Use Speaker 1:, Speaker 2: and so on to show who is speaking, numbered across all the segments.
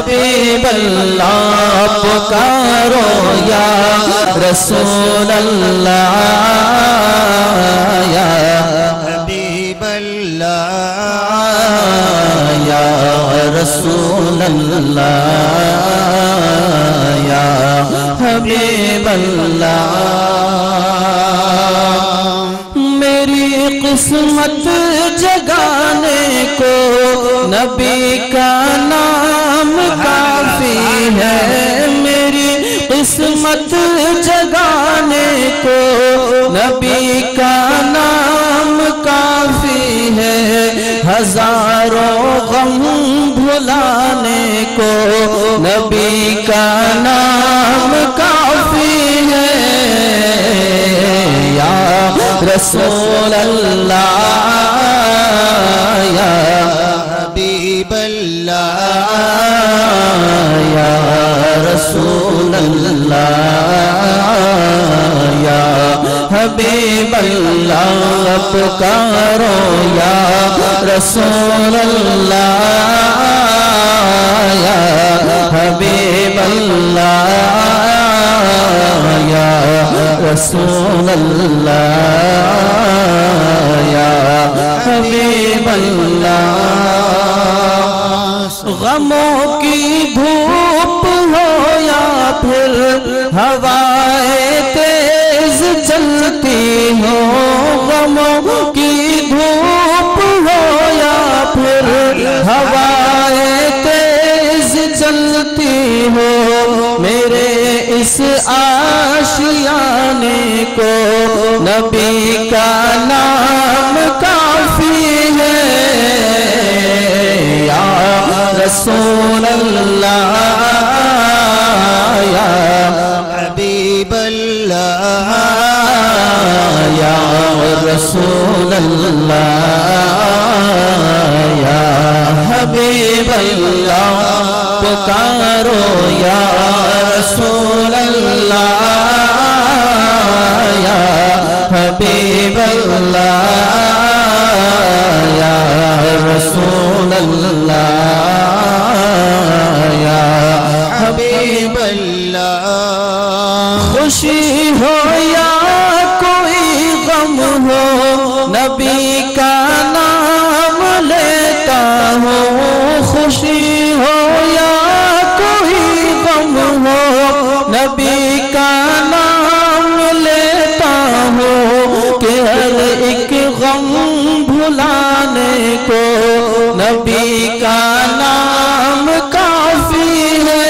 Speaker 1: हबीब अल्लाह पुकारो या रसूल अल्लाह या हबीब अल्लाह या रसूल अल्लाह या हबीब अल्लाह। मेरी किस्मत जगाने को नबी का नाम काफी है। मेरी किस्मत जगाने को नबी का नाम काफी है। हजारों गम भुलाने को नबी का नाम काफी है। या रसूल अल्लाह या हबीब अल्लाह या रसूल अल्लाह या हबीब अल्लाह पुकारो या रसूल अल्लाह या हबीब अल्लाह या रसूल अल्लाह या हबीब अल्लाह। गमों की धूप हो या फिर हवाएं तेज चलती हो। गमों की धूप हो या फिर हवाएं तेज चलती हो। मेरे इस आशियाने को नबी का नाम काफी है। या रसूल अल्लाह या हबीब अल्लाह या रसूल अल्लाह या हबीब अल्लाह पुकारो या रसूल अल्लाह या हबीब अल्लाह या रसूल अल्लाह या हबीब अल्लाह। खुशी हो या कोई गम हो नबी का नाम लेता हूँ। खुशी हो या कोई गम हो नबी का नाम लेता हूँ कि हर एक गम भुलाने को नबी का नाम काफी है।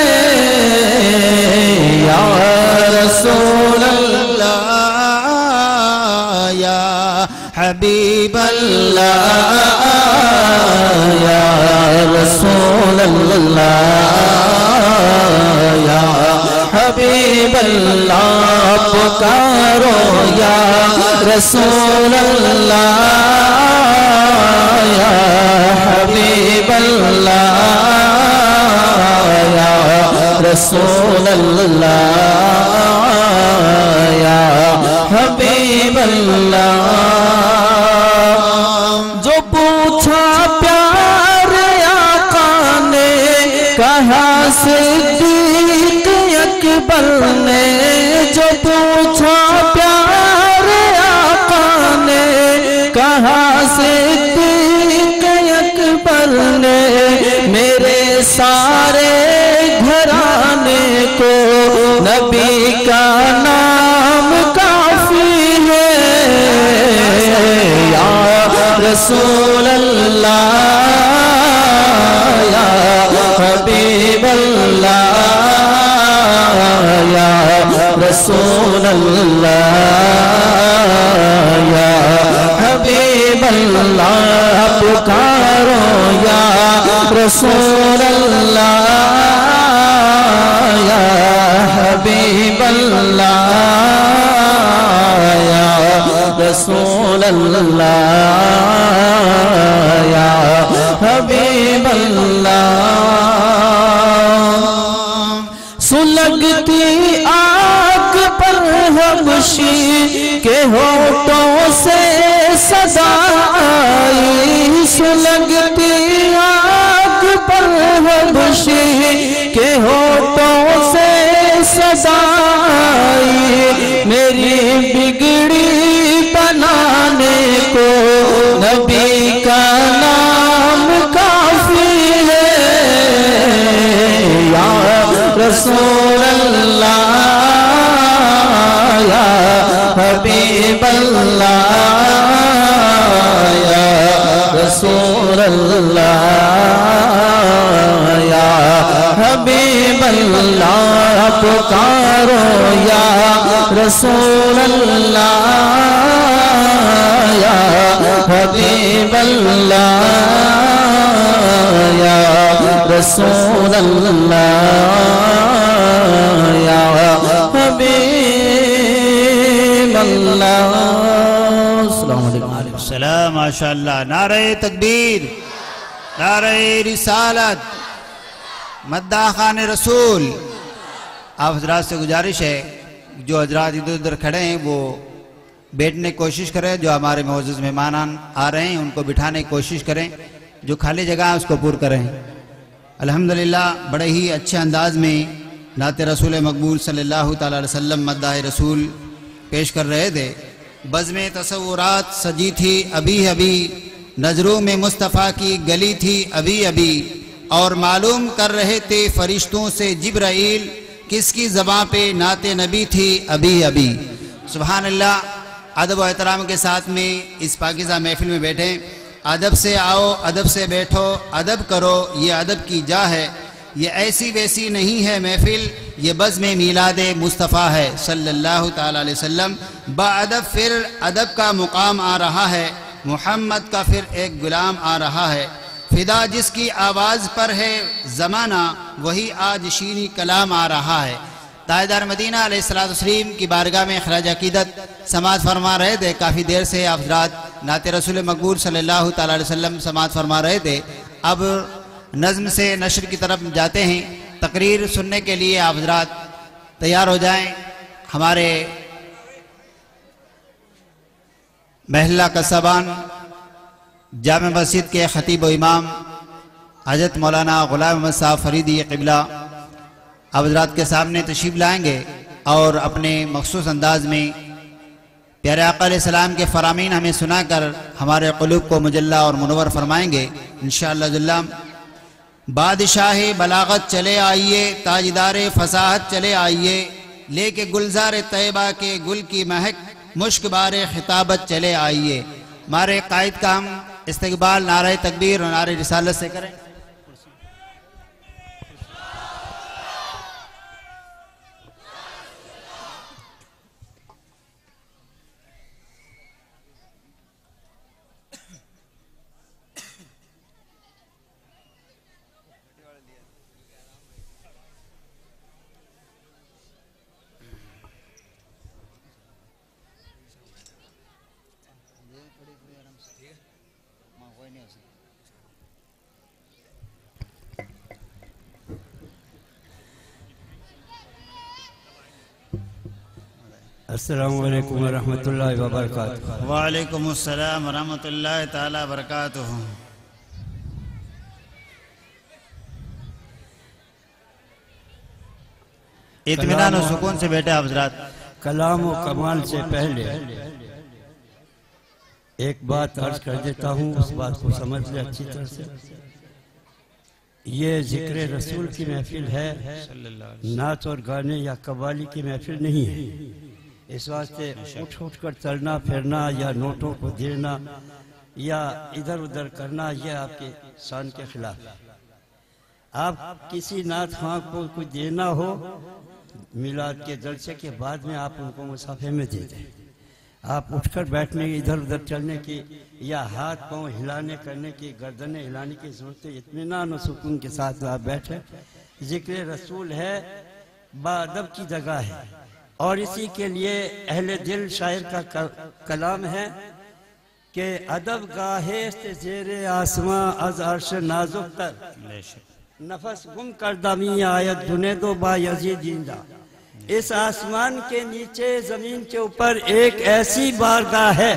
Speaker 1: या रसूल अल्लाह या हबीब अल्लाह या रसूल अल्लाह या हबीब अल्लाह पुकारो या रसूल अल्लाह या हबीब अल्लाह या रसूल अल्लाह या हबीब अल्लाह। जो पूछा प्यार आका ने कहा सिद्दीक अकबर ने। जो पूछा प्यार आका ने कहा सिद्दीक अकबर ने। मेरे सारे घराने को नबी का नाम काफी है। या रसूल अल्लाह या हबीब अल्लाह या रसूल अल्लाह या हबीब अल्लाह पुकारो या रसूल अल्लाह या हबीब अल्लाह या रसूल अल्लाह या हबीब अल्लाह। सुलगती आग पर हबशी के होठों से सदा आई। सुलगती आग पर हबशी खुशी के होठों से सदाई, मेरी बिगड़ी बनाने को नबी का नाम काफी है। या रसूल अल्लाह या हबीब अल्लाह या रसूल अल्लाह या हबीब अल्लाह, पुकारो या रसूल अल्लाह या हबीब अल्लाह या रसूल अल्लाह या हबीब अल्लाह। अस्सलामु अलैकुम।
Speaker 2: सलाम माशाअल्लाह। नारे तकबीर, नारे रिसालत, मद्दाह खान रसूल। आप हजरात से गुजारिश है जो हजरात इधर उधर खड़े हैं वो बैठने की कोशिश करें, जो हमारे मोअज़्ज़ज़ मेहमान आ रहे हैं उनको बिठाने की कोशिश करें, जो खाली जगह है उसको पूर्ण करें। अल्हम्दुलिल्लाह बड़े ही अच्छे अंदाज में नाते रसूल मकबूल सल्लल्लाहु तआला अलैहि वसल्लम मद्दाह रसूल पेश कर रहे थे। बज़्म तसव्वुरात सजी थी अभी अभी, नज़रों में मुस्तफ़ा की गली थी अभी अभी, और मालूम कर रहे थे फरिश्तों से जिब्राइल किसकी ज़बां पे नाते नबी थी अभी अभी। सुभान अल्लाह। अदब व एहतराम के साथ में इस पाकीज़ा महफिल में बैठे, अदब से आओ, अदब से बैठो, अदब करो, ये अदब की जा है। ये ऐसी वैसी नहीं है महफिल, ये बज़्म मीलाद मुस्तफ़ा है सल्लल्लाहु ताला अलैहि वसल्लम। बाअदब फिर अदब का मुकाम आ रहा है, मुहम्मद का फिर एक गुलाम आ रहा है। फिदा जिसकी आवाज़ पर है ज़माना, वही आज शीनी कलाम आ रहा है। ताजदार मदीना अलैहिस्सलाम की बारगाह में खराज अकीदत समात फरमा रहे थे। काफ़ी देर से आप हज़रात नाते रसूल मकबूल सल्लल्लाहु ताला अलैहि वसल्लम समात फरमा रहे थे। अब नज़्म से नशर की तरफ जाते हैं। तकरीर सुनने के लिए आप हज़रात तैयार हो जाएं। हमारे महल्ला कसबान जामे मस्जिद के खतीब व इमाम हज़रत मौलाना ग़ुलाम अहमद साहब फरीदी क़िबला आप हज़रात के सामने तशरीफ़ लाएंगे और अपने मख़सूस अंदाज में प्यारे आका अलैहिस्सलाम के फ़रामीन हमें सुनाकर हमारे क़ुलूब को मुजल्ला और मुनव्वर फरमाएंगे इंशाअल्लाह जुल्ला। बादशाह बलागत चले आइए, ताजदार फसाहत चले आइए, लेके गुलजार तैयबा के गुल की महक मुश्क बारे खिताबत चले आइए। हमारे कायद का हम इस्तक़बाल नारे तकबीर और नारे रिसालत से करें।
Speaker 3: अस्सलामु अलैकुम व रहमतुल्लाहि व बरकातुहू।
Speaker 2: वालेकुम अस्सलाम व रहमतुल्लाहि ताला व बरकातुहू। इत्मीनान और सुकून से बैठे आप हज़रात।
Speaker 3: कलाम व कमाल से पहले एक बात अर्ज कर देता हूँ, उस बात को समझ ले अच्छी तरह से। ये जिक्र रसूल की महफिल है, नाच और गाने या कव्वाली की महफिल नहीं है। इस वास्ते उठ उठ कर चलना फिरना या नोटों को देना या इधर उधर करना, यह आपके शान के खिलाफ है। आप किसी नात खां को कुछ देना हो, मिलाद के जलसे के बाद में आप उनको मुसाफे में दे दें। आप उठकर बैठने की, इधर उधर चलने की या हाथ पांव हिलाने करने की, गर्दनें हिलाने की जरूरत है। इत्मीनान और सुकून के साथ आप बैठे। जिक्र रसूल है, बाअदब की जगह है, और इसी के लिए अहले दिल शायर का कलाम है कि अदब गाहे ज़ेरे आसमां अज़ अर्श नाजुक तर, नफस गुम कर दमी आयत दुने दो बायज़ीद जिंदा। इस आसमान के नीचे जमीन के ऊपर एक ऐसी बारगाह है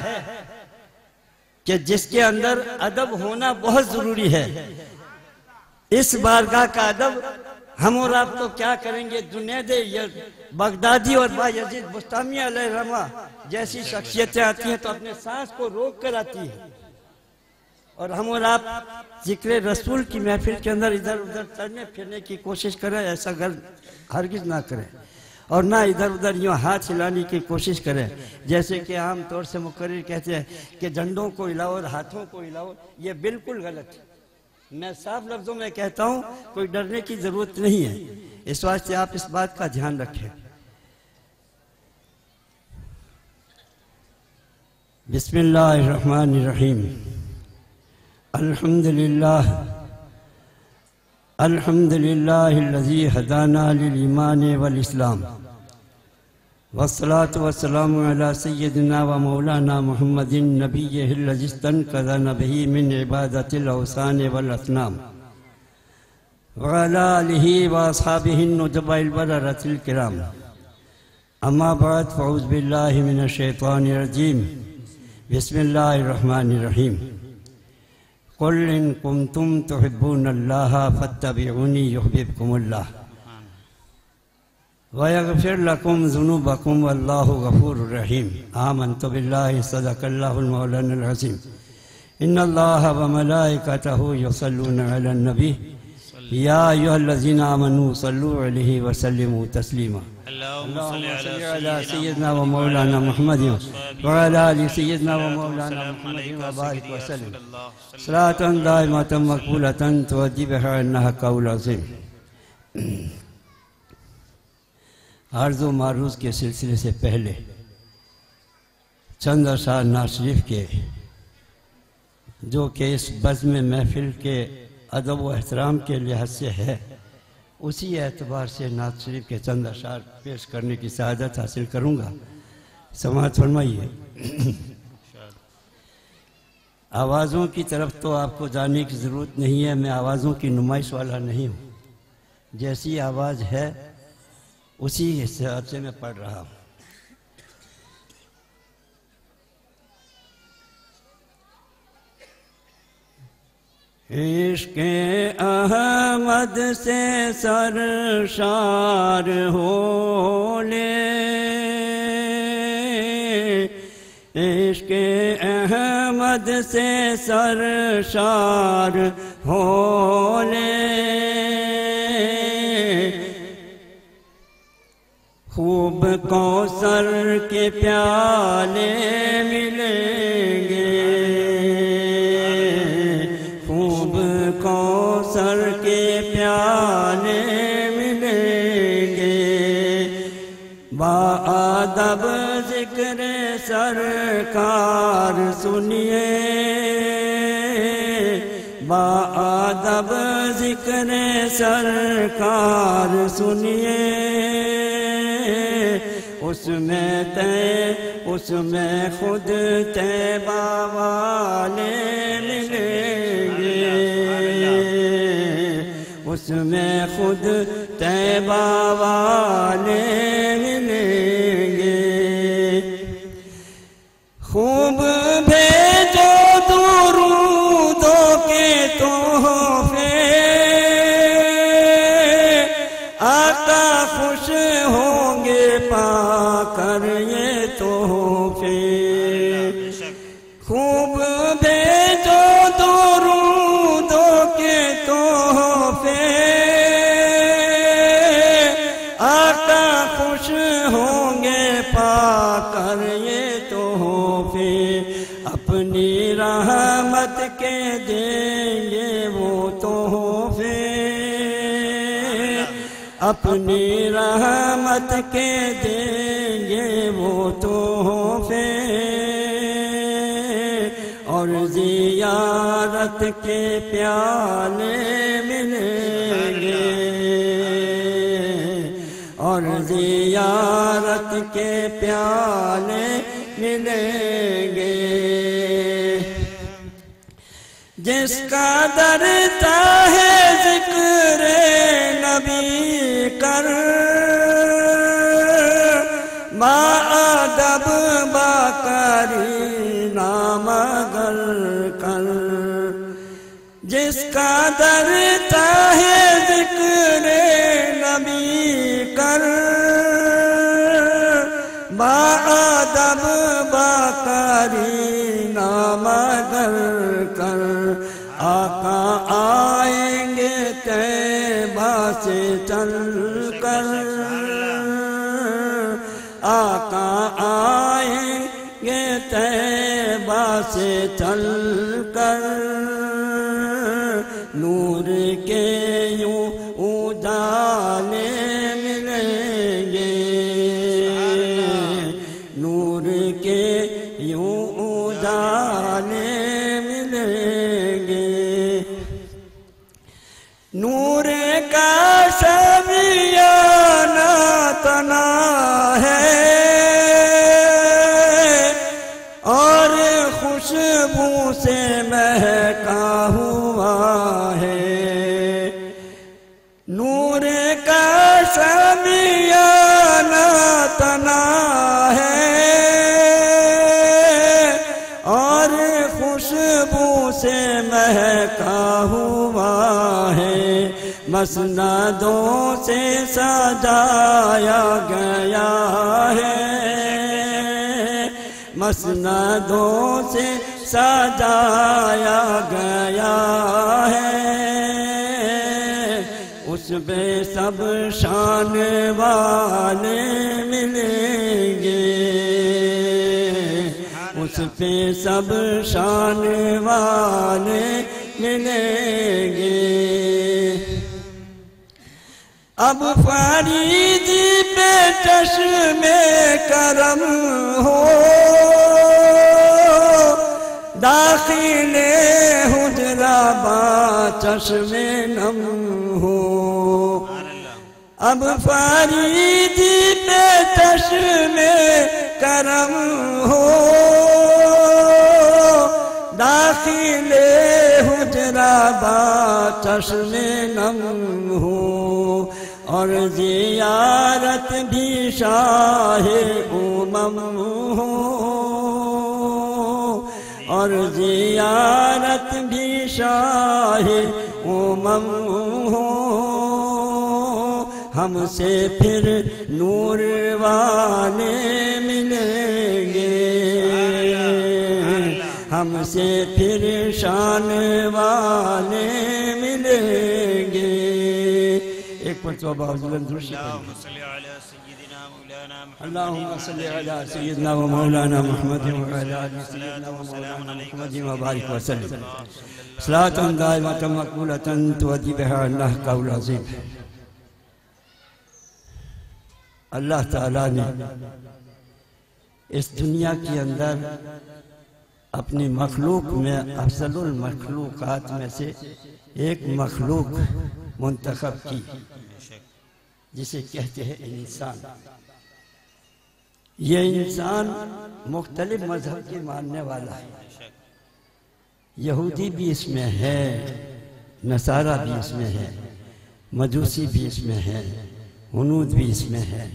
Speaker 3: कि जिसके अंदर अदब होना बहुत जरूरी है। इस बारगाह का अदब हम और आप तो क्या करेंगे। जुनैद बगदादी और बायजीद बुस्तामी अलैहिर्रहमा जैसी शख्सियतें आती हैं तो अपने सांस को रोक कर आती हैं, और हम और आप जिक्र रसूल की महफिल के अंदर इधर उधर चलने फिरने की कोशिश करें, ऐसा हरगिज ना करें, और ना इधर उधर यूँ हाथ हिलाने की कोशिश करें जैसे कि आम तौर से मुकर्रिर कहते हैं कि डंडों को हिलाओ और हाथों को हिलाओ। ये बिल्कुल गलत है। मैं साफ लफ्ज़ों में कहता हूँ, कोई डरने की ज़रूरत नहीं है। इस वास्ते आप इस बात का ध्यान रखें। बिस्मिल्लाहिर्रहमानिर्रहीम। अल्हम्दुलिल्लाहिल्लज़ी हदाना लिल ईमान वल इस्लाम वस्सलातु वस्सलामु अला सय्यिदिना व मौलाना मुहम्मदिन नबिय्यिहिल्लज़ी इस्तनक़ज़ नबिही मिन इबादतिल औसान वल असनाम व अला आलिहि व अस्हाबिहिन नुजबाइल बररतिल किराम। अम्मा बाद फ़अऊज़ु बिल्लाहि मिनश शैतानिर रजीम। बिस्मिल्लाहिर्रहमानिर्रहीम। कुल इन कुंतुम तुहिब्बूनल्लाह फत्तबिऊनी युहब्बिबकुमुल्लाह व यग़फिर लकुम ज़ुनूबकुम वल्लाहु गफ़ूरुर रहीम। आमन्तु बिल्लाहि सदक़ल्लाहुल मौलानाल अज़ीम। इन्नल्लाहा व मलाइकतहु युसल्लूना अलन नबी या अय्युहल्लज़ीना आमनू सल्लू अलैहि व सल्लिमू तस्लीमा। अल्लाहुम्मा सल्लि अला सय्यिदिना व मौलाना मुहम्मदिन व अला आलि सय्यिदिना व मौलाना मुहम्मदिन व बारिक व सल्लिम सलातन दाइमतन मक़बूलतन तुअद्दिबुहा अन्नहा क़ौल अज़ीम। अर्ज़ व मारूज़ के सिलसिले से पहले चंद अशआर नात शरीफ के, जो कि इस बज़्म महफ़िल के अदब व एहतराम के लिहाज से है, उसी एतबार से नात शरीफ के चंद अशआर पेश करने की सआदत हासिल करूँगा। समाअत फरमाइए। आवाज़ों की तरफ तो आपको जाने की ज़रूरत नहीं है। मैं आवाज़ों की नुमाइश वाला नहीं हूँ। जैसी आवाज़ है उसी हिसाब से मैं पढ़ रहा हूँ। इश्क़े अहमद से सरशार हो ले, इश्क़े अहमद से सरशार हो ले, खूब कौसर के प्याले मिलेंगे, खूब कौसर के प्याले मिलेंगे, बाअदब ज़िक्र सरकार सुनिए, बाअदब ज़िक्र सरकार सुनिए, उसमें खुद तैबा वाले मिलेंगे, उसमें खुद तैबा वाले मिलेंगे। खूब भेजो दुरूदों के तोहफे, आका खुश होंगे पाकर ये तोहफे। खूब भेजो दुरूदों के तोहफे, आका खुश होंगे पाकर ये तोहफे। अपनी रहमत के देंगे वो तोहफे, अपनी रहमत के देंगे वो तोहफे, और ज़ियारत के प्याले मिलेंगे, और ज़ियारत के प्याले मिलेंगे। जिसका दरता है ज़िक्र नबी कर, बाअदब बाकरी नाम अगर कर, जिसका कदर चाहे जिक्रे नबी कर, बाअदब बाकरी नामगर कर, आका आएंगे तैबा से चल कर, आका आएंगे तैबा से चल कर, नूर के यूं उजाले मिलेंगे, नूर के यूं उजाले मिलेंगे, नूर का शमियाना तना है और खुशबू से महका हुआ है, नूर का शमियाना तना है और खुशबू से महका हुआ है, मसनदों से सजाया गया है, मसनदों से सजाया गया है, उसमें सब शान वाले मिलेंगे, उस पे सब शान वाले मिलेंगे। अब फरीदी पे चश्मे करम हो, दाखिले हुजरा बा चश्मे नम हो, अब फरीदी पे चश्मे करम हो, दाखिले हुजरा बा चश्मे नम हो, और जियारत भी शाहे उमम हो, और जियारत भी शाहे उमम हो, हमसे फिर नूर वाले मिलेंगे, हमसे फिर शान वाले मिलेंगे। एक पर तौबा अल्लाहुम्मा सल्ली अला सय्यिदना व मौलाना मुहम्मद व अला आलि सय्यिदना व मौलाना मुहम्मद व बारिक व सल्लिम सलातन दाइमतन मक़बूलतन तुअद्दी बिहा अल्लाह कौल अज़ीम। अल्लाह ताला ने इस दुनिया के अंदर अपनी मखलूक में अफजलुल मखलूकात में से एक मखलूक मुंतखब की, जिसे कहते हैं इंसान। ये इंसान मुख्तलिफ मजहब के मानने वाला है, यहूदी भी इसमें है, नसारा भी इसमें है, मजूसी भी इसमें है, हुनूद भी इसमें है,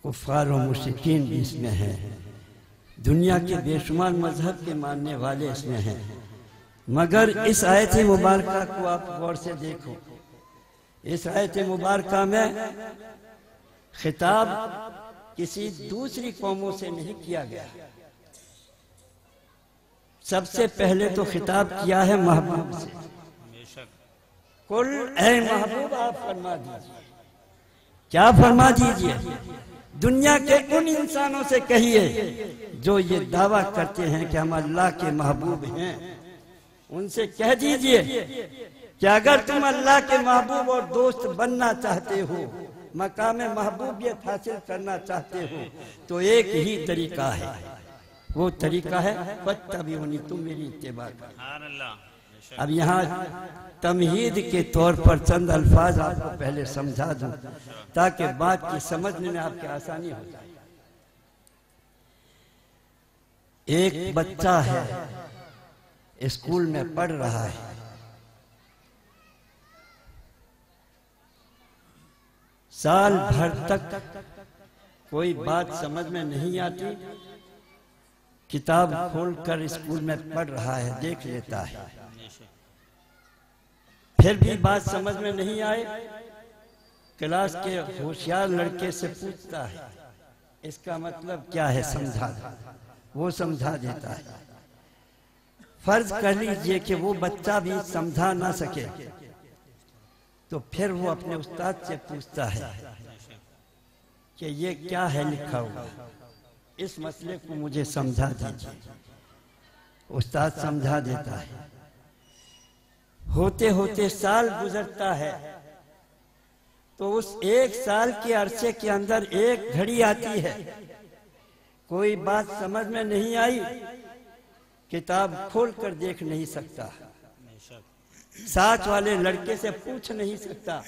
Speaker 3: कुफ़ार और मुश्रिकीन भी इसमें है, दुनिया के बेशुमार मजहब के मानने वाले इसमें हैं। मगर इस आयत मुबारका को आप गौर से देखो, इस आयत मुबारका में खिताब किसी दूसरी कौमों से नहीं किया गया, सबसे पहले तो खिताब किया है महबूब से। कुल ऐ महबूब आप फरमा दीजिए, क्या फरमा दीजिए, दुनिया के उन इंसानों से कहिए जो ये दावा करते हैं कि हम अल्लाह के महबूब हैं, उनसे कह दीजिए कि अगर तुम अल्लाह के महबूब और दोस्त बनना चाहते हो, मकाम महबूबियत हासिल करना चाहते हो, तो एक ही तरीका है, वो तरीका है फत्तबिऊनी, तुम मेरी इत्तिबा करो। अब यहाँ तमहीद के तौर पर चंद अल्फाज आपको पहले समझा दूं ताकि बात की समझने में आपकी आसानी हो जाए। एक बच्चा है, स्कूल में पढ़ रहा है, साल भर तक कोई बात समझ में नहीं आती, किताब खोलकर स्कूल में पढ़ रहा है, देख लेता है, फिर भी बात समझ में नहीं आए, क्लास के होशियार लड़के से पूछता है इसका मतलब क्या है, समझा। वो समझा देता है। फर्ज कर लीजिए कि वो बच्चा भी समझा ना सके, तो फिर वो अपने उस्ताद से पूछता है कि ये क्या है लिखा हुआ, इस मसले को मुझे समझा दीजिए। उस्ताद समझा देता है। होते होते साल गुजरता है, तो उस एक साल के अरसे के अंदर एक घड़ी आती है, कोई बात समझ में नहीं आई, किताब खोल कर देख नहीं सकता, साथ वाले लड़के से पूछ नहीं सकता,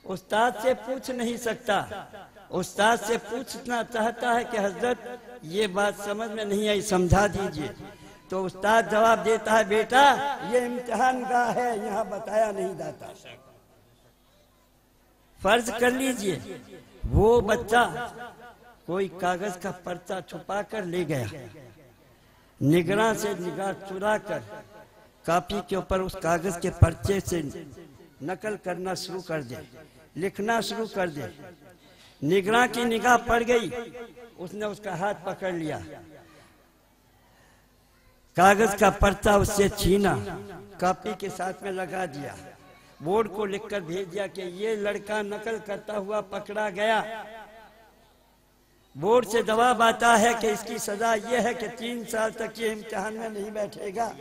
Speaker 3: उस्ताद से पूछ नहीं सकता। उस्ताद से पूछना चाहता है कि हजरत ये बात समझ में नहीं आई, समझा दीजिए। तो उस्ताद जवाब देता है, बेटा ये इम्तिहान गाह है, यहाँ बताया नहीं जाता। फर्ज कर लीजिए वो बच्चा कोई कागज का पर्चा छुपा कर ले गया, निगरान से निगाह चुरा कर कॉपी के ऊपर उस कागज के पर्चे से नकल करना शुरू कर दे, लिखना शुरू कर दे। निगरान की निगाह पड़ गई, उसने उसका हाथ पकड़ लिया, कागज का पर्चा उससे छीना, कॉपी के साथ में लगा दिया, बोर्ड को लिखकर भेज दिया कि ये लड़का नकल करता हुआ पकड़ा गया। बोर्ड से जवाब आता है कि इसकी सजा यह है कि 3 साल तक ये इम्तिहान में नहीं बैठेगा।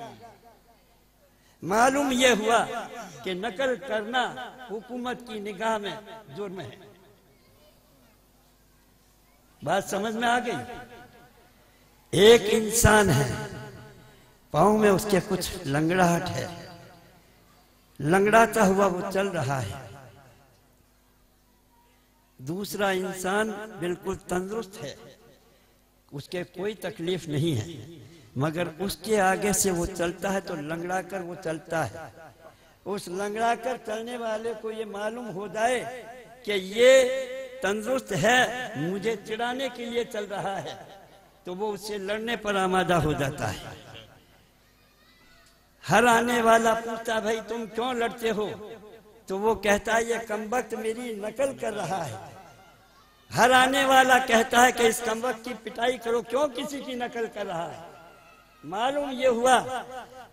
Speaker 3: मालूम यह हुआ कि नकल करना हुकूमत की निगाह में जुर्म है। बात समझ में आ गई। एक इंसान है, पाँव में उसके कुछ लंगड़ाहट है, लंगड़ाता हुआ वो चल रहा है। दूसरा इंसान बिल्कुल तंदुरुस्त है, उसके कोई तकलीफ नहीं है, मगर उसके आगे से वो चलता है तो लंगड़ा कर वो चलता है। उस लंगड़ा कर चलने वाले को ये मालूम हो जाए कि ये तंदुरुस्त है, मुझे चिढ़ाने के लिए चल रहा है, तो वो उससे लड़ने पर आमादा हो जाता है। हर आने वाला पूछता, भाई तुम क्यों लड़ते हो? तो वो कहता है, ये कमबख्त मेरी नकल कर रहा है। हर आने वाला कहता है कि इस कमबख्त की पिटाई करो, क्यों किसी की नकल कर रहा है? मालूम ये हुआ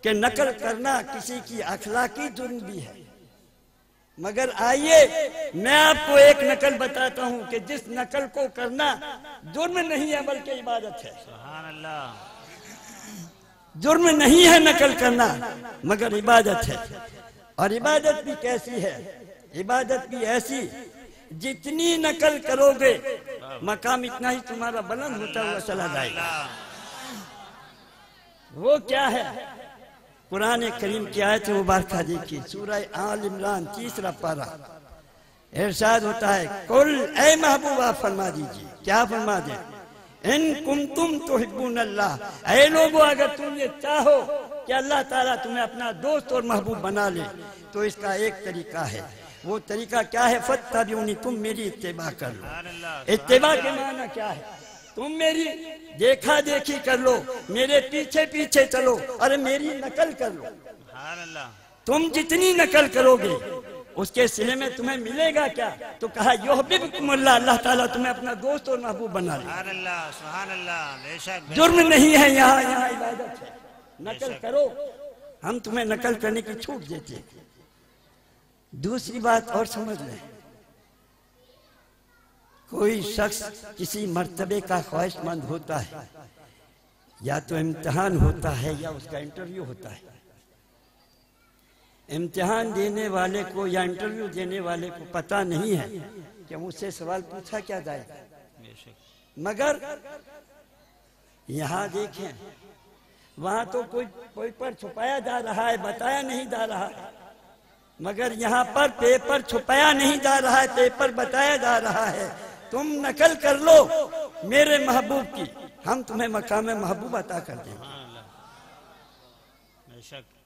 Speaker 3: कि नकल करना किसी की अखलाकी जुर्म भी है। मगर आइए मैं आपको एक नकल बताता हूं कि जिस नकल को करना जुर्म नहीं है बल्कि इबादत है। सुभान अल्लाह। जुर्म नहीं है नकल करना, मगर इबादत है। और इबादत भी कैसी है? इबादत भी ऐसी, जितनी नकल करोगे मकाम इतना ही तुम्हारा बुलंद होता हुआ चला जाएगा। वो क्या है? कुरान करीम की आयत मुबारका देखिए, सूरह आल इमरान 3 पारा। इरशाद होता है, कुल ए महबूबा फरमा दीजिए, क्या फरमा दे? इन कुंतुम तुहिब्बून अल्लाह, ऐ लोगों अगर तुम ये चाहो कि अल्लाह ताला तुम्हें अपना दोस्त और महबूब बना ले, तो इसका एक तरीका है। वो तरीका क्या है? फत्तबिऊनी, तुम मेरी इत्तिबा कर लो। इत्तिबा के माना क्या है? तुम मेरी देखा देखी कर लो, मेरे पीछे पीछे चलो, अरे मेरी नकल कर लो। तुम जितनी नकल करोगे उसके सिले में तुम्हें मिलेगा क्या? तो कहा युहिब्बुकुमुल्लाह, अल्लाह ताला तुम्हें अपना दोस्त और महबूब बना ले। जुर्म नहीं है, यहाँ इबादत है। नकल करो, हम तुम्हें नकल करने की छूट देते हैं। दूसरी बात और समझ लें, कोई शख्स किसी मर्तबे का ख्वाहिशमंद होता है, या तो इम्तिहान होता है या उसका इंटरव्यू होता है। इम्तिहान देने वाले को या इंटरव्यू देने वाले को पता नहीं है कि मुझसे सवाल पूछा क्या जाएगा, मगर यहाँ देखें, वहां तो कोई पेपर छुपाया जा रहा है, बताया नहीं जा रहा है, मगर यहाँ पर पेपर छुपाया नहीं जा रहा है, पेपर बताया जा रहा है। तुम नकल कर लो मेरे महबूब की, हम तुम्हें मकाम महबूब अता कर देंगे।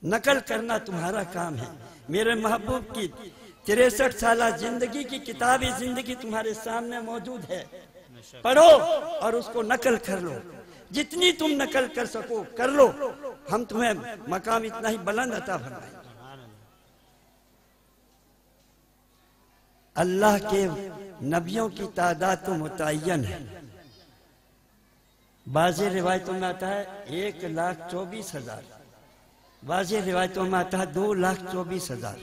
Speaker 3: नकल करना तुम्हारा काम है। मेरे महबूब की 63 साल जिंदगी की किताब जिंदगी तुम्हारे सामने मौजूद है, पढ़ो और उसको नकल कर लो। जितनी तुम नकल कर सको कर लो, हम तुम्हें मकाम इतना ही बुलंद अता फरमाएंगे। अल्लाह के नबियों की तादाद तो मुतय्यन है। बाज़ रिवायतों में आता है 1,24,000, बाज़ रिवायतों में आता है 2,24,000,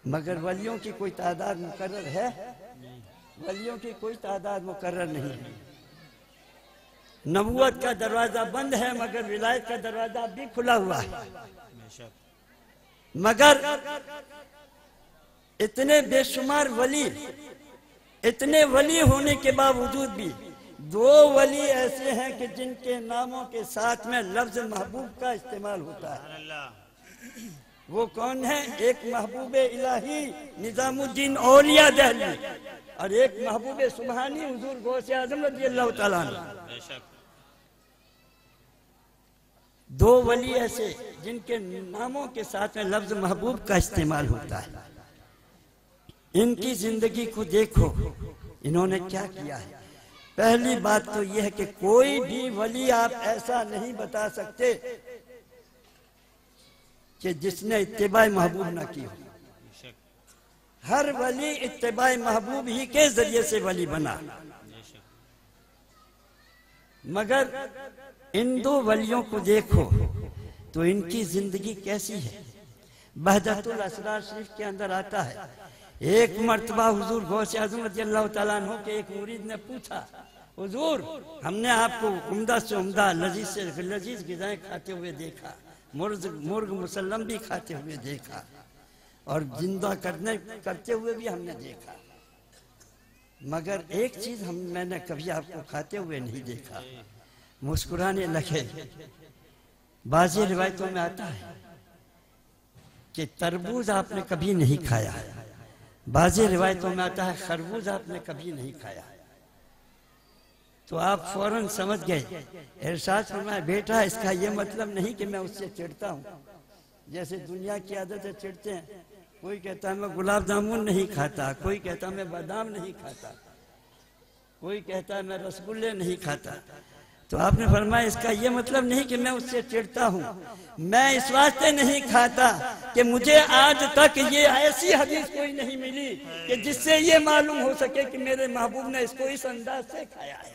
Speaker 3: मगर वलियों की कोई तादाद मुकर्रर है? वलियों की कोई तादाद मुकर्रर नहीं है। नबूवत का दरवाजा बंद है मगर विलायत का दरवाजा भी खुला हुआ है। मगर इतने बेशुमार वली, इतने वली होने के बावजूद भी 2 वली ऐसे हैं कि जिनके नामों के साथ में लफ्ज महबूब का इस्तेमाल होता है। वो कौन है? एक महबूब इलाही निजामुद्दीन औलिया दहली और एक महबूब सुबहानी हुजूर गौसे आजम रज़ियल्लाहु ताला अन्हु। 2 वली ऐसे जिनके नामों के साथ में लफ्ज महबूब का इस्तेमाल होता है। इनकी जिंदगी को देखो, इन्होंने क्या किया है। पहली बात तो यह है कि कोई भी वली आप ऐसा नहीं बता सकते कि जिसने इत्तिबाए महबूब ना की हो। हर वली इत्तिबाए महबूब ही के जरिए से वली बना। मगर इन 2 वलियों को देखो तो इनकी जिंदगी कैसी है। बहजतुल असरार शरीफ के अंदर आता है, एक मर्तबा हुजूर गौसे आज़म रज़ियल्लाहु ताला अन्हु के एक मुरीद ने पूछा, हुजूर हमने आपको उम्दा से उम्दा लजीज से लजीज ग़िज़ाएं खाते हुए देखा, मुर्ग मुसल्लम भी खाते हुए देखा और जिंदा करते हुए भी हमने देखा, मगर एक चीज मैंने कभी आपको खाते हुए नहीं देखा। मुस्कुराने लगे। बाज़ी रिवायतों में आता है कि तरबूज आपने कभी नहीं खाया, बाज़ी रिवायतों में आता है खरबूज आपने कभी नहीं खाया। तो आप फौरन समझ गए। इरशाद फरमाया, बेटा इसका ये मतलब नहीं कि मैं उससे चिढ़ता हूँ, जैसे दुनिया की आदत है चिढ़ते हैं। कोई कहता है मैं गुलाब जामुन नहीं खाता, कोई कहता मैं बादाम नहीं खाता, कोई कहता है मैं रसगुल्ले नहीं खाता। तो आपने फरमाया इसका ये मतलब नहीं कि मैं उससे चिढ़ता हूँ, मैं इस वास्ते नहीं खाता कि मुझे आज तक ये ऐसी हदीस कोई नहीं मिली कि जिससे ये मालूम हो सके कि मेरे महबूब ने इसको इस अंदाज से खाया है।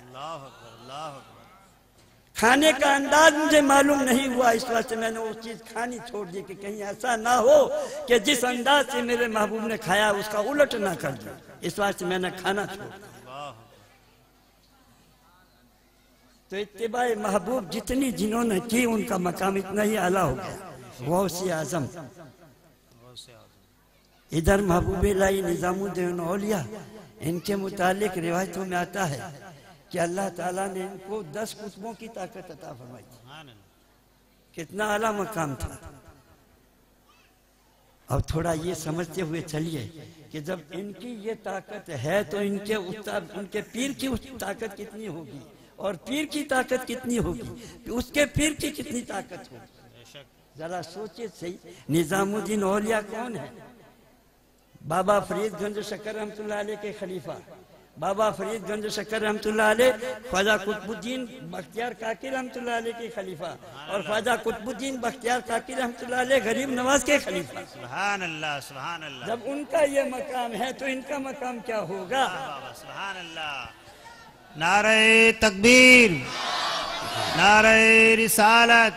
Speaker 3: खाने का अंदाज मुझे मालूम नहीं हुआ, इस वास्ते मैंने वो चीज खानी छोड़ दी कि कहीं ऐसा ना हो कि जिस अंदाज से मेरे महबूब ने खाया उसका उलट ना कर दूं, इस वास्ते मैंने खाना छोड़ दिया। तो इत्तिबाए महबूब जितनी जिन्होंने की उनका मकाम इतना ही आला हो गया। गौसे आजम, इधर महबूब इलाही निजामुद्दीन औलिया, इनके मुतालिक रिवायतों में आता है कि अल्लाह ताला ने इनको 10 कुतुबों की ताकत अता फरमाई। कितना आला मकाम था। अब थोड़ा ये समझते हुए चलिए कि जब इनकी ये ताकत है तो उनके पीर की ताकत कितनी होगी और पीर की ताकत कितनी होगी, उसके पीर की कितनी ताकत होगी। जरा सोचिए सही। निजामुद्दीन औलिया कौन है? बाबा फरीदगंज शक्कर रहमतुल्लाह अलैह के खलीफा, बाबा फरीदगंज शक्कर रहमतुल्लाह अलैह ख्वाजा कुतुबुद्दीन बख्तियार काकी रहमतुल्लाह अलैह के खलीफा और ख्वाजा कुतुबुद्दीन बख्तियार काकी रहमतुल्लाह अलैह गरीब नवाज के खलीफा। सुभान अल्लाह, सुभान अल्लाह। जब उनका ये मकाम है तो इनका मकाम क्या होगा? सुभान अल्लाह।
Speaker 2: नारे तकबीर, नारे रिसालत।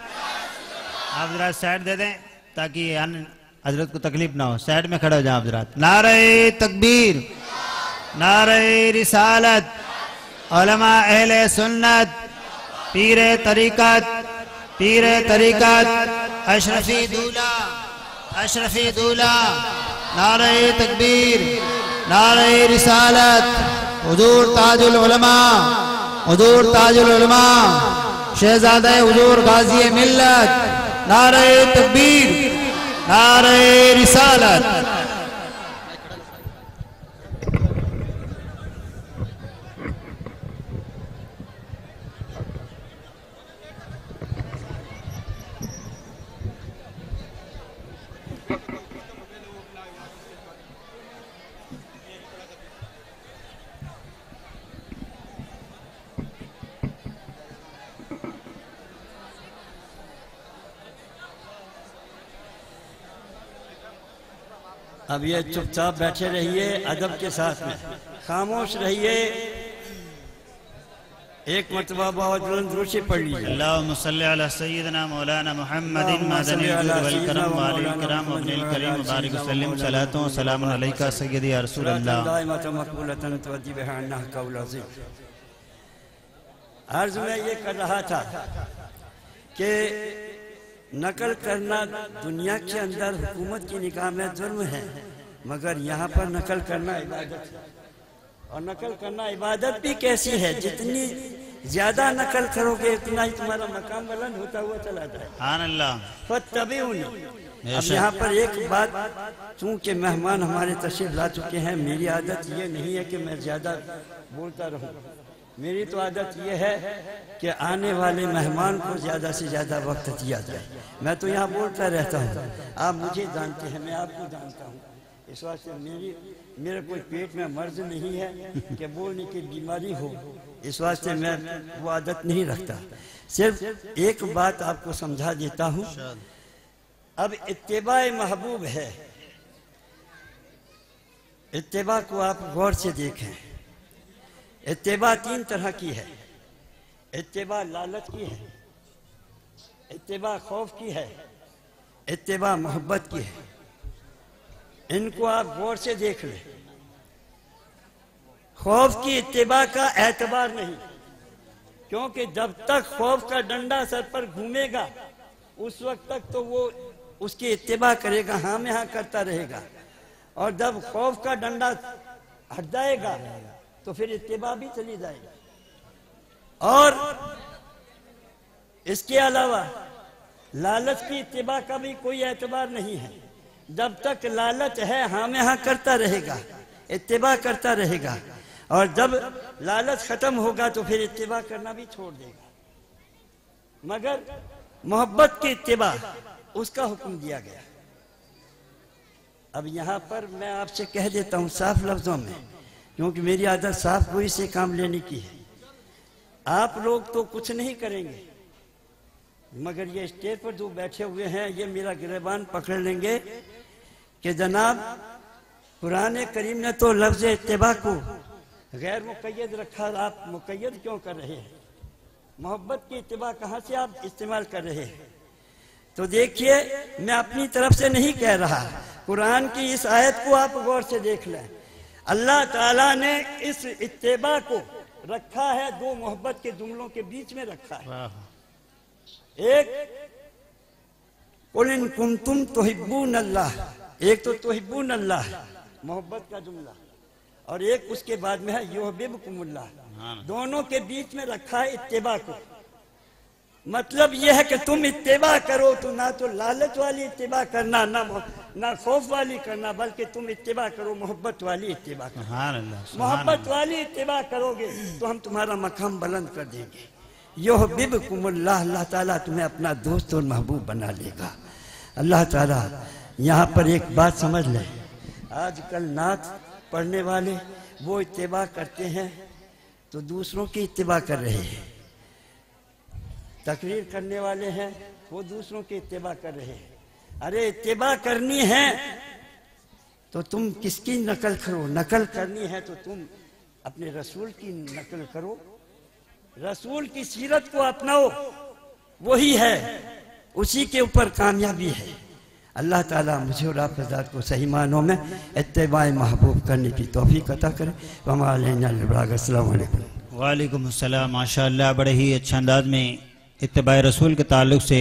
Speaker 2: आप जरा साइड दे दें ताकि हजरत को तकलीफ ना हो, साइड में खड़े हो जाए आप जरा। नारे तकबीर, नारे रिसालत, उलमा अहले सुन्नत, पीरे तरीकत, पीरे तरीकत, अशरफी दूल्हा, अशरफी दूल्हा। नारे तकबीर, नारे रिसालत, हुजूर ताजुल उलमा, हुजूर ताजुल उलमा, शहजादे हुजूर गाजी मिल्लत। नारे तकबीर, नारे रिसालत।
Speaker 3: अब ये चुपचाप बैठे रहिए, अदब के साथ में खामोश रहिए। एक मरतबा बहुत बुलंद रूसी पढ़ लीजिए।
Speaker 2: अल्लाहुम्मा सल्ली अला सय्यिदना मौलाना मुहम्मदिन मदनी वल करम वालिल करम वब्निल करीम मुबारक वसल्लम सलातो व सलामुन अलैका सय्यदी या रसूल अल्लाह।
Speaker 3: अर्ज में ये कर रहा था कि नकल करना दुनिया के अंदर हुकूमत की निगाह में जुर्म है, मगर यहाँ पर नकल करना इबादत है। और नकल करना इबादत भी कैसी है, जितनी ज्यादा नकल करोगे उतना ही तुम्हारा मकाम बुलंद होता हुआ चला जाए।
Speaker 2: सुभान अल्लाह।
Speaker 3: फत्तबिऊनी। अब यहाँ पर एक बात, चूंकि मेहमान हमारे तशरीफ ला चुके हैं, मेरी आदत ये नहीं है कि मैं ज्यादा बोलता रहूं। मेरी तो आदत ये है कि आने वाले मेहमान को ज्यादा से ज्यादा वक्त दिया जाए। मैं तो यहाँ बोलता रहता हूँ, आप मुझे जानते हैं, मैं आपको जानता हूँ। इस वास्ते मेरे कोई पेट में मर्ज नहीं है कि बोलने की बीमारी हो, इस वास्ते मैं वो आदत नहीं रखता। सिर्फ एक बात आपको समझा देता हूँ। अब इत्तिबाए महबूब है, इत्तिबा को आप गौर से देखें। इत्तिबा तीन तरह की है। इत्तिबा लालच की है, इत्तिबा खौफ की है, इत्तिबा मोहब्बत की है। इनको आप गौर से देख लें। खौफ की इत्तिबा का एतबार नहीं, क्योंकि जब तक खौफ का डंडा सर पर घूमेगा उस वक्त तक तो वो उसकी इत्तिबा करेगा, हाँ में हाँ करता रहेगा। और जब खौफ का डंडा हट जाएगा तो फिर इत्तिबा भी चली जाएगी। और इसके अलावा लालच की इत्तिबा का भी कोई एतबार नहीं है। जब तक लालच है हाँ में हाँ करता रहेगा, इत्तिबा करता रहेगा। और जब लालच खत्म होगा तो फिर इत्तिबा करना भी छोड़ देगा। मगर मोहब्बत की इत्तिबा, उसका हुक्म दिया गया। अब यहाँ पर मैं आपसे कह देता हूँ साफ लफ्जों में, क्योंकि मेरी आदत साफ गोई से काम लेने की है। आप लोग तो कुछ नहीं करेंगे, मगर ये स्टेज पर जो बैठे हुए हैं ये मेरा गिरबान पकड़ लेंगे कि जनाब कुरान करीम ने तो लफ्ज इत्तिबा को गैर मुक़य्यद रखा, आप मुक़य्यद क्यों कर रहे हैं? मोहब्बत की इत्तिबा कहाँ से आप इस्तेमाल कर रहे हैं? तो देखिए, मैं अपनी तरफ से नहीं कह रहा, कुरान की इस आयत को आप गौर से देख लें। अल्लाह ताला ने इस इत्तिबा को रखा है दो मोहब्बत के जुमलों के बीच में रखा है। एक कुल इन कुंतुम तुहिब्बून अल्लाह, एक तो तुहिब्बून अल्लाह मोहब्बत का जुमला, और एक उसके बाद में है युहिब्बुकुमुल्लाह। दोनों के बीच में रखा है इत्तिबा को। मतलब यह है कि तुम इत्तिबा करो तो ना तो लालच वाली इत्तिबा करना, ना खौफ वाली करना, बल्कि तुम इत्तिबा करो मोहब्बत वाली इत्तिबा करो। मोहब्बत वाली इत्तिबा करोगे तो हम तुम्हारा मकाम बुलंद कर देंगे। युहिब्बुकुमुल्लाह, अल्लाह ताला तुम्हें अपना दोस्त और महबूब बना लेगा। अल्लाह ताला यहाँ पर एक बात समझ लें, आजकल नात पढ़ने वाले वो इत्तिबा करते हैं तो दूसरों की इत्तिबा कर रहे हैं, तकरीर करने वाले हैं वो दूसरों की इत्तिबा कर रहे हैं। अरे इत्तिबा करनी है तो तुम किसकी नकल करो? नकल करनी है तो तुम अपने रसूल की नकल करो, रसूल की सीरत को अपनाओ, वही है, उसी के ऊपर कामयाबी है। अल्लाह ताला मुझे और आप हज़रात को सही मानों में इत्तिबा महबूब करने की तौफीक अता करे। अस्सलाम वालेकुम।
Speaker 2: वालेकुम अस्सलाम। माशाअल्लाह, बड़े ही अच्छे अंदाज में इत्तिबा रसूल के ताल्लुक़ से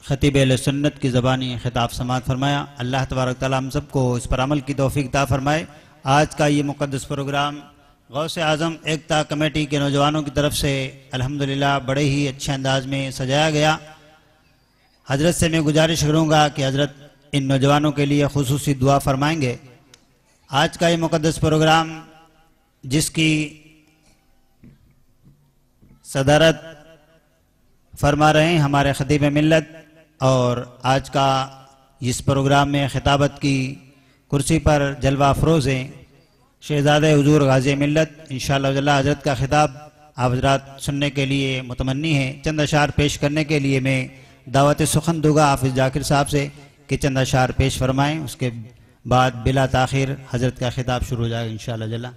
Speaker 2: खतीब अहले सुन्नत की ज़बानी खिताब समाअत फरमाया। अल्लाह तबारक तआला हम सबको इस पर अमल की तौफीक अता फरमाए। आज का ये मुक़द्दस प्रोग्राम गौसे आज़म एकता कमेटी के नौजवानों की तरफ से अल्हम्दुलिल्लाह बड़े ही अच्छे अंदाज में सजाया गया। हजरत से मैं गुजारिश करूँगा कि हजरत इन नौजवानों के लिए खुसूसी दुआ फरमाएंगे। आज का ये मुक़द्दस प्रोग्राम जिसकी सदारत फरमा रहे हैं हमारे खतीब मिल्लत, और आज का इस प्रोग्राम में खिताबत की कुर्सी पर जलवा अफरोज़ हैं शहज़ादे हुजूर गाज़ी मिल्लत। इंशाअल्लाह हजरत का खिताब आप हजरात सुनने के लिए मुतमन्नी हैं। चंद अशार पेश करने के लिए मैं दावत सुखन दूंगा हाफिज़ जाकिर साहब से कि चंद अशार पेश फरमाएँ, उसके बाद बिला ताखिर हजरत का खिताब शुरू हो जाएगा इंशाअल्लाह जल्ला।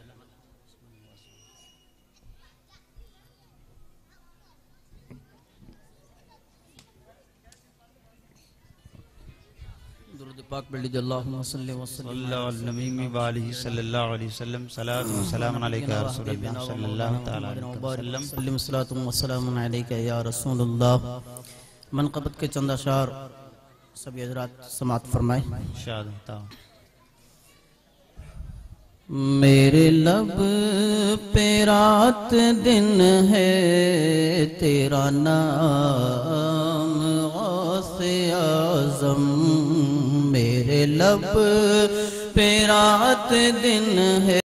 Speaker 1: पाक पढ़ लीजिए अल्लाहुम्मा सल्ली व सल्लिम
Speaker 2: सल्लल्लाहु अलैहि वसल्लम सलातु व सलामुन अलैका या रसूलल्लाह सल्लल्लाहु तआला अलैहि वसल्लम
Speaker 1: सल्लिम सलातु व सलामुन अलैका या रसूलल्लाह। मनक़बत के चंद अशार सभी हज़रात समाअत फरमाएं।
Speaker 2: इंशाअल्लाह।
Speaker 1: मेरे लब पे रात दिन है तेरा नाम गौसे आज़म। मेरे लब पे रात दिन है